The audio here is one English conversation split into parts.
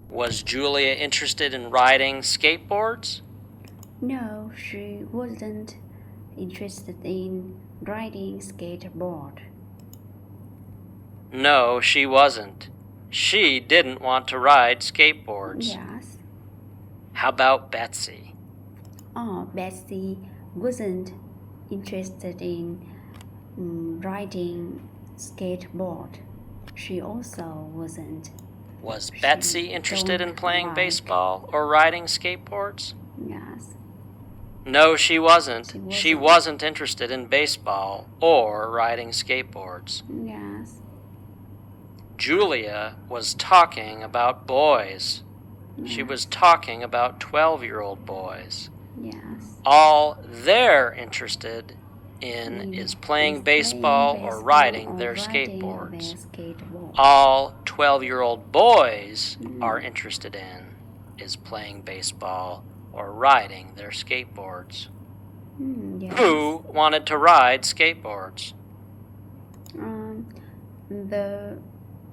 Was Julia interested in riding skateboards? No, she wasn't interested in riding skateboard. No, she wasn't. She didn't want to ride skateboards. Yes. How about Betsy? Oh, Betsy wasn't interested in riding skateboard. She also wasn't. Was Betsy interested in playing baseball or riding skateboards? Yes. No, she wasn't. She She wasn't interested in baseball or riding skateboards. Yes. Julia was talking about boys. She was talking about 12-year-old boys. Yes. All they're interested in is playing baseball or riding their skateboards. All 12-year-old boys are interested in is playing baseball or riding their skateboards. Yes. Who wanted to ride skateboards? The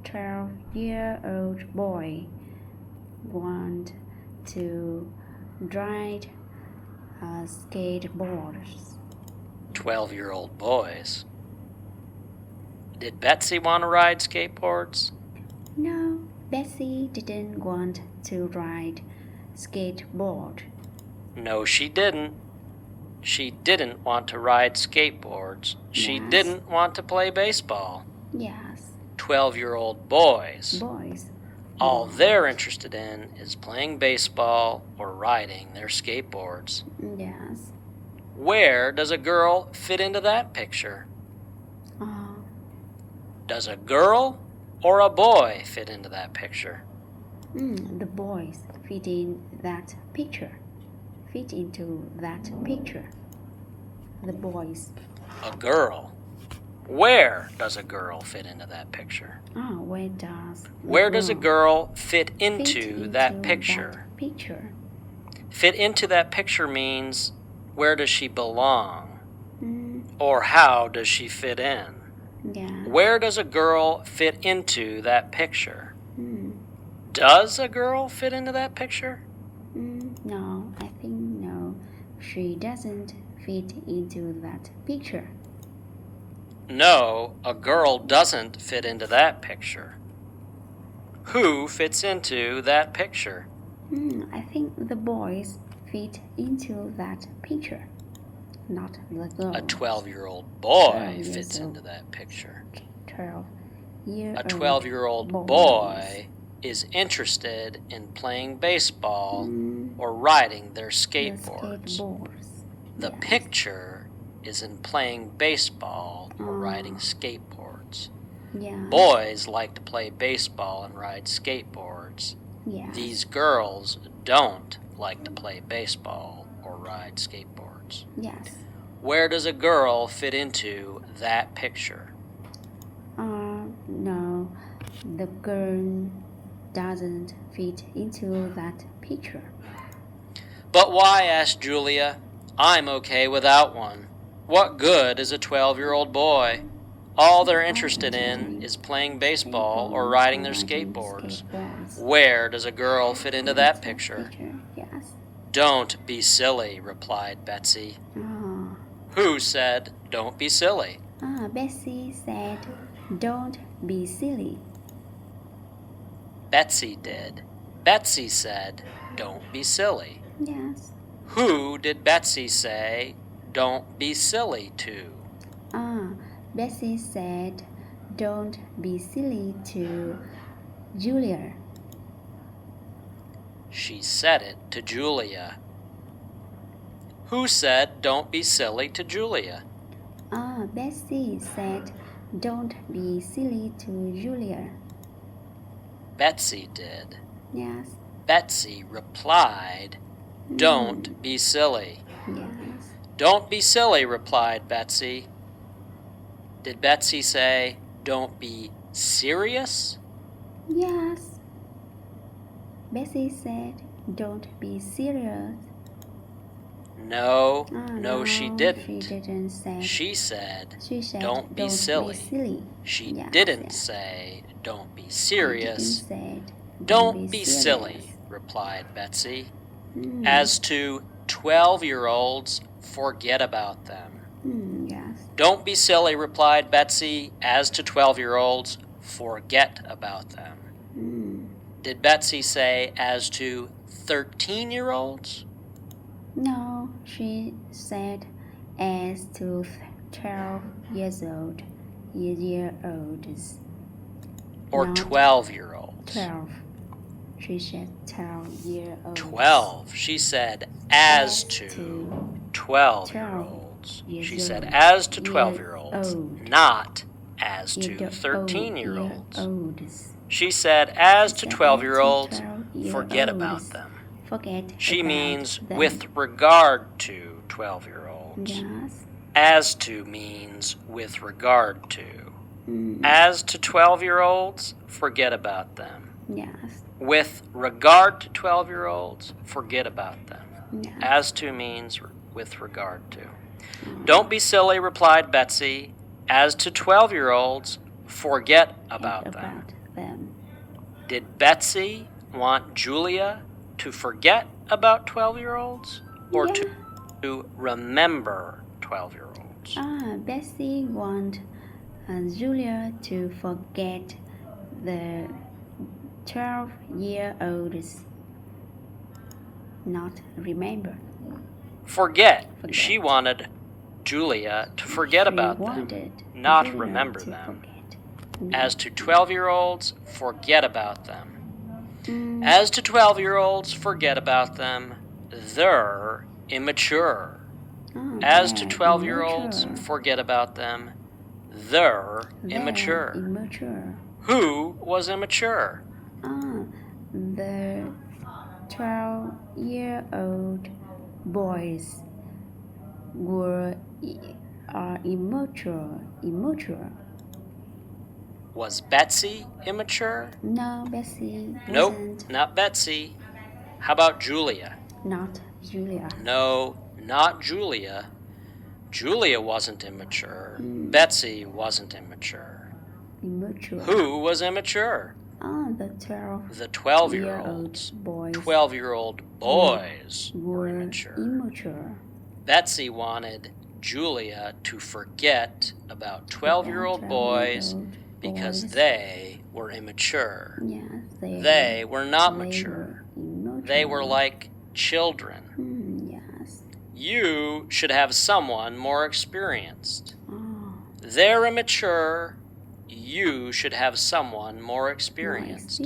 12-year-old boy wanted to ride skateboards. 12-year-old boys. Did Betsy want to ride skateboards? No, Betsy didn't want to ride skateboard. No, she didn't. She didn't want to ride skateboards. She Yes. didn't want to play baseball. Yes. 12-year-old boys. Boys. All they're interested in is playing baseball or riding their skateboards. Yes. Where does a girl fit into that picture? Does a girl or a boy fit into that picture? The boys fit in that picture. Fit into that picture. The boys. A girl. Where does a girl fit into that picture? Where does a girl fit into that picture? Fit into that picture means where does she belong? Or how does she fit in? Yeah. Where does a girl fit into that picture? Does a girl fit into that picture? No, I think no. She doesn't fit into that picture. No, a girl doesn't fit into that picture. Who fits into that picture? I think the boys fit into that picture, not the girls. A 12-year-old boy 12 fits years old. into that picture. 12-year-old A 12-year-old boys. boy is interested in playing baseball or riding their skateboards. The Yes. picture is in playing baseball or riding skateboards. Yeah. Boys like to play baseball and ride skateboards. Yes. These girls don't like to play baseball or ride skateboards. Yes. Where does a girl fit into that picture? No, the girl doesn't fit into that picture. But why? Asked Julia. I'm okay without one. What good is a 12-year-old boy? All they're interested in is playing baseball or riding their skateboards. Where does a girl fit into that picture? Yes. Don't be silly, replied Betsy. Who said, don't be silly? Betsy said, don't be silly. Betsy did. Betsy said, don't be silly. Yes. Who did Betsy say, don't be silly to? Betsy said, don't be silly to Julia. She said it to Julia. Who said, don't be silly to Julia? Betsy said, don't be silly to Julia. Betsy did. Yes. Betsy replied, don't be silly. Yes. Don't be silly, replied Betsy. Did Betsy say, don't be serious? Yes. Betsy said, don't be serious. No, she didn't. She didn't say. She said, She said, don't be silly. Be silly. She Yes, didn't yes. say, don't be She serious. didn't say, Don't be silly, replied Betsy. As to 12-year-olds, forget about them. Yes. Don't be silly, replied Betsy. As to 12-year-olds, forget about them. Did Betsy say as to 13-year-olds? No, she said as to 12 years old, year-olds. Or 12-year-olds? 12. She said 12-year-olds. 12. She said as to 12-year-olds. She said as to 12-year-olds, not as to 13-year-olds. She said as to 12-year-olds, forget about them. She means with regard to 12-year-olds. Yes. As to means with regard to. As to 12-year-olds, forget about them. Yes. With regard to 12-year-olds, forget about them. Yes. As to means with regard to. Don't be silly, replied Betsy. As to 12-year-olds, forget about them. Did Betsy want Julia to forget about 12-year-olds or to remember 12-year-olds? Betsy want Julia to forget the 12-year-olds, not remember. Forget. She wanted Julia to forget about them, not remember them. As to 12-year-olds, forget about them. As to 12-year-olds, forget about them. They're immature. As to 12-year-olds, forget about them. They're immature. Who was immature? The 12-year-old boys are immature. Was Betsy immature? No, Betsy wasn't. Nope, not Betsy. How about Julia? Not Julia. No, not Julia. Julia wasn't immature. Betsy wasn't immature. Who was immature? The 12-year-olds. 12-year-old boys were immature. Betsy wanted Julia to forget about 12-year-old boys because they were immature. They were not mature. They were like children. You should have someone more experienced. They're immature. You should have someone more experienced.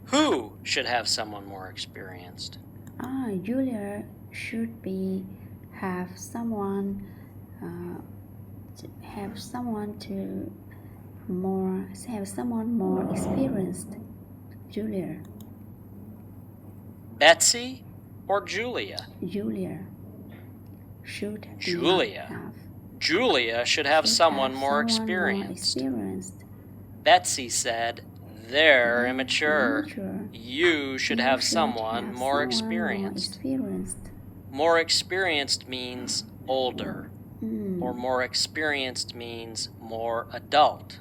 Who should have someone more experienced? Julia should have someone more experienced. Julia. Betsy or Julia? Julia should Julia should have someone more experienced. Betsy said, they're immature. You should have someone more experienced. More experienced means older, or more experienced means more adult.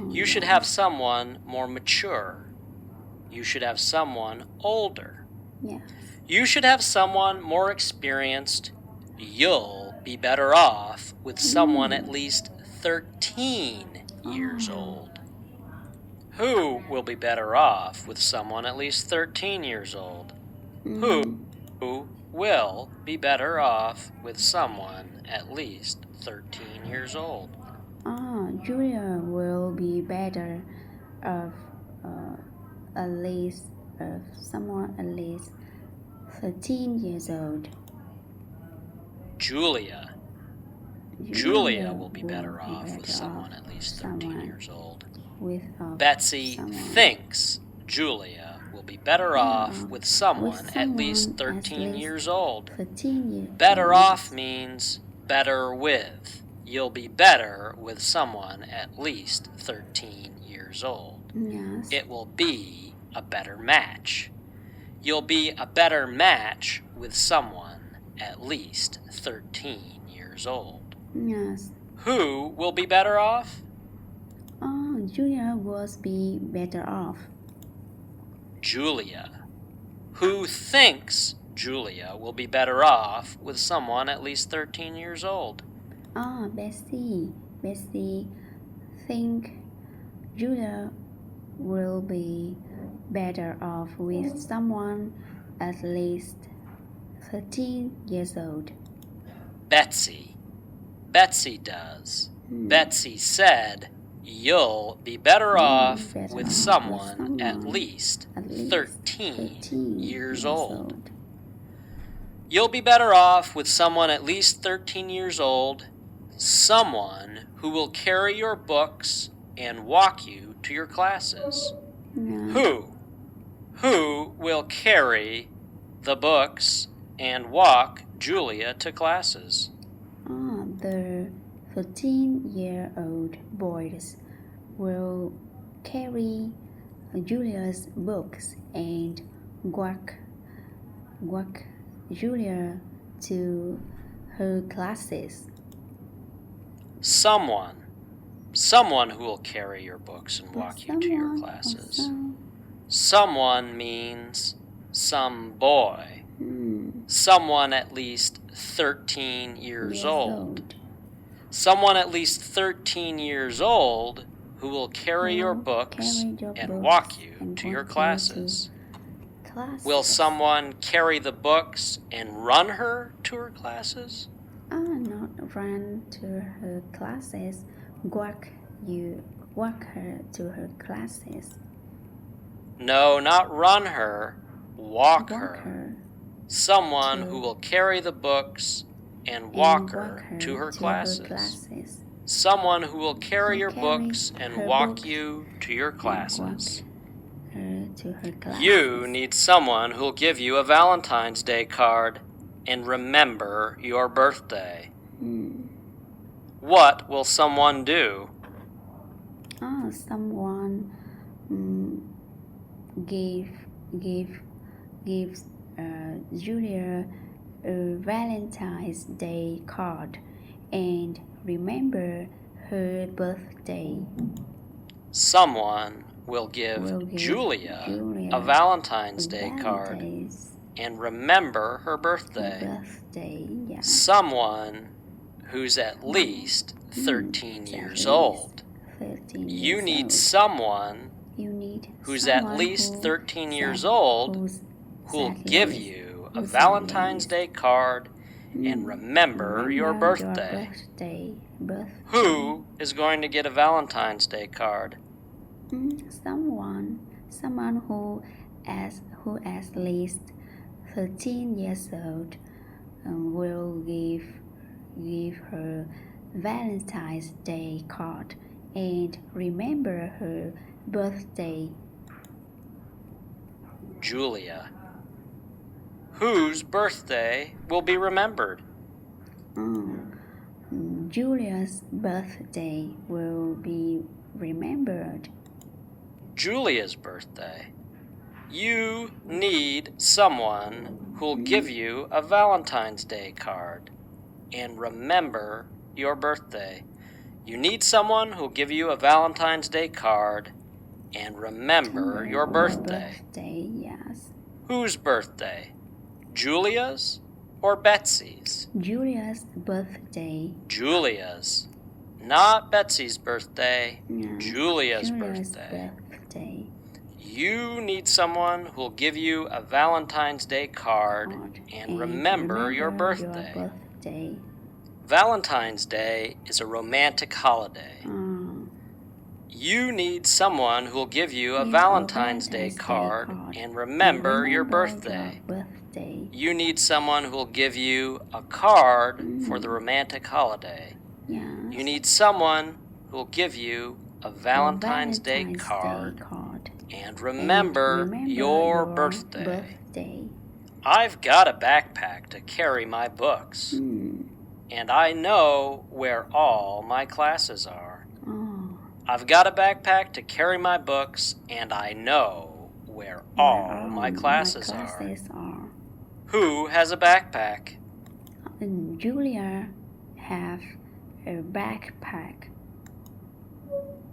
You should have someone more mature. You should have someone older. You should have someone more experienced. You'll be better off with someone at least 13 years old. Who will be better off with someone at least 13 years old? Who will be better off with someone at least 13 years old? Julia will be better off at least someone at least 13 years old. Julia will be better off with someone at least 13 years old. Betsy thinks Julia will be better off with someone at least 13 years old. Better off means better with. You'll be better with someone at least 13 years old. It will be a better match. You'll be a better match with someone at least 13 years old. Who will be better off? Julia will be better off. Julia. Who thinks Julia will be better off with someone at least 13 years old? Bessie. Bessie think Julia will be better off with someone at least 13 years old. Betsy. Betsy does. Betsy said, you'll be better off with someone at least 13 years old. You'll be better off with someone at least 13 years old, someone who will carry your books and walk you to your classes. Who? Who will carry the books and walk Julia to classes? The 13-year-old boys will carry Julia's books and walk Julia to her classes. Someone who will carry your books and walk you to your classes. Someone means some boy. Someone at least 13 years old. Someone at least 13 years old who will carry your books and walk you to your classes. Will someone carry the books and run her to her classes? Not run to her classes. Walk her to her classes. No, not run her. Walk her. Someone who will carry the books and walk her to her classes. Someone who will carry your books and walk you to your classes. You need someone who'll give you a Valentine's Day card and remember your birthday. What will someone do? Someone gives Julia a Valentine's Day card and remember her birthday. Someone will give Julia a Valentine's Day card and remember her birthday. Someone who's at least 13 years old. You need someone who's at least 13 years old who'll give you a Valentine's Day card and remember your birthday. Who is going to get a Valentine's Day card? Someone who at least 13 years old will give her Valentine's Day card and remember her birthday. Julia. Whose birthday will be remembered? Julia's birthday will be remembered. Julia's birthday. You need someone who'll give you a Valentine's Day card and remember your birthday. You need someone who'll give you a Valentine's Day card and remember your birthday. Yes. Whose birthday? Julia's or Betsy's? Julia's birthday. Julia's. Not Betsy's birthday. No, Julia's birthday. You need someone who'll give you a Valentine's Day card and remember your birthday. Valentine's Day is a romantic holiday. You need someone who'll give you a Valentine's Day card and remember your birthday. You need someone who'll give you a card for the romantic holiday. You need someone who'll give you a Valentine's Day card and remember your birthday. I've got a backpack to carry my books, and I know where all my classes are. I've got a backpack to carry my books, and I know where all my classes are. Who has a backpack? Julia have a backpack.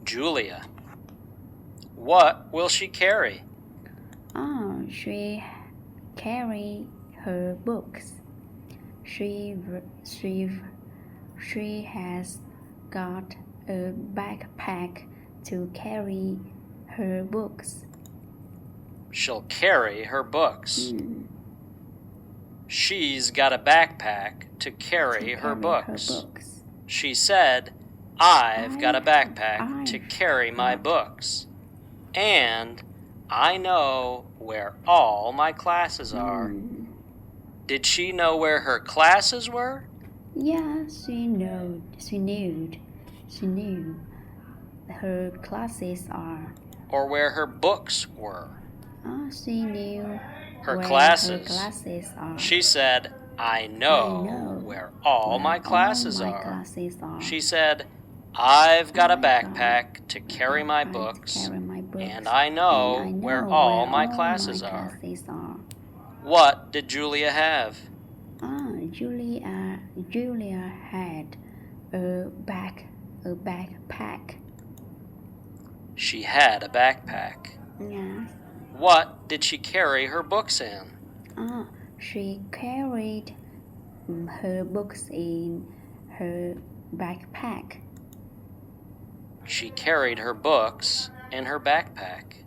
Julia. What will she carry? She carry her books. She has got a backpack to carry her books. She'll carry her books. Mm. She's got a backpack to carry her books. She said, I've got a backpack to carry my books. And I know where all my classes are. Did she know where her classes were? Yeah, she knew her classes are. Or where her books were? She knew her where classes. her classes are. She said, I know where all my classes are. She said, I've got a backpack to carry my books, and I know where all my classes are. What did Julia have? Julia had a backpack. She had a backpack. Yes. What did she carry her books in? She carried her books in her backpack. She carried her books in her backpack.